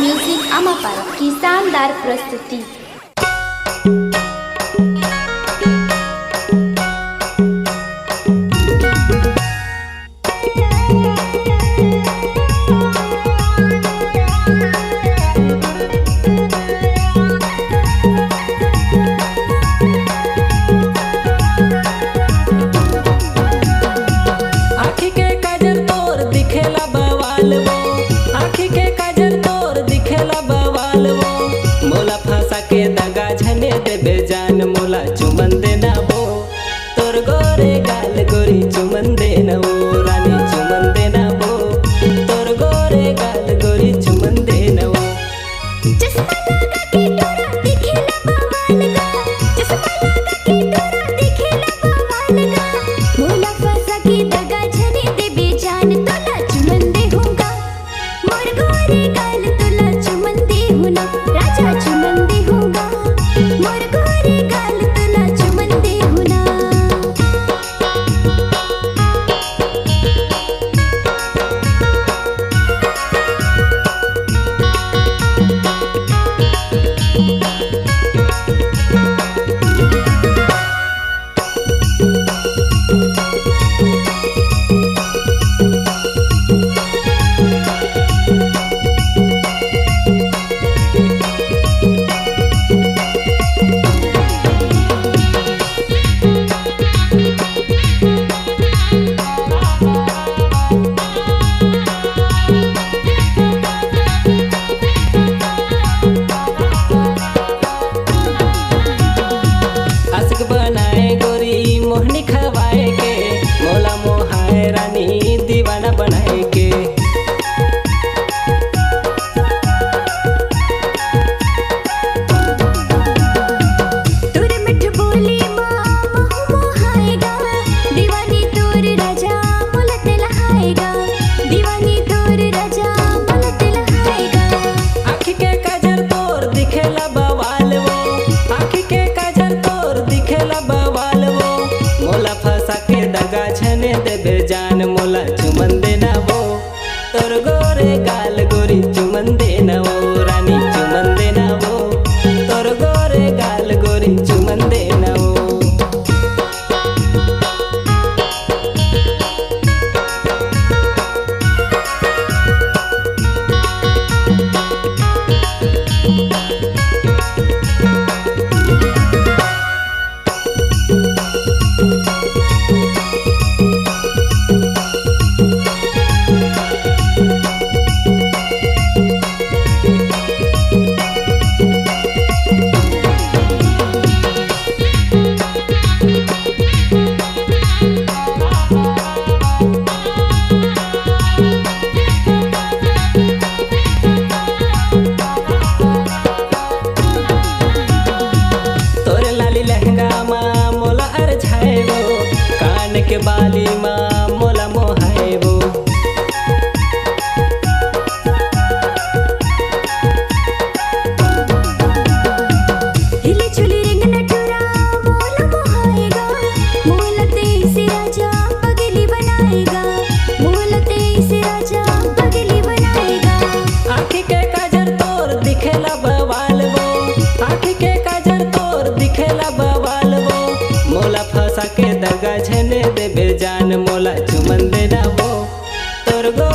Music अमापारा की शानदार प्रस्तुति। जान मोला चुमन देना वो तोर गोरे गाल गोरी चुमन देना वो रानी चुमन देना वो तोर गोरे गाल गोरी चुमन देना वो। चश्मा लगा के तोरा दिखेला बवाल गा, चश्मा लगा के तोरा दिखेला बवाल गा, मोला फंसा के दगा झने देबे जान तोला चुमन देहूंगा, मोर गोरे गाल तोला चुमन देहूना, राजा चुमन देहूंगा, मोर गोरे गाल तोला चुमन देहूना। मोहनी खवाए के मोला मोहाए रानी दीवाना बनाए के। तोर मिठ बोली माँ महु मोहाएगा, दीवानी तोर राजा मोला तिलहाएगा, दीवानी तोर राजा मोला तिलहाएगा। आँखी के काजर तोर दिखेला बवाल वो, आँखी के काजर तोर दिखेला बवाल वो, मोला फंसा के दगा झने देबे जान मोला चुमन देना वो तोर गोरे गाल गोरी चुमन देना वो रानी चुमन देना वो तोर गोरे गाल गोरी चुमन देना वो। कान के बाली माँ मोला मोहाए वो, हिले चुली रिंग नटुरा मोला मोहाएगा, मोला तेसे राजा पगली बनाएगा, मोला तेसे राजा पगली बनाएगा। आँखी के काजर तोर दिखेला बवाल वो, आँखी के काजर तोर दिखेला बवाल वो, मोला फंसा के दगा झने देबे जान मोला चुमन देना वो तोर गो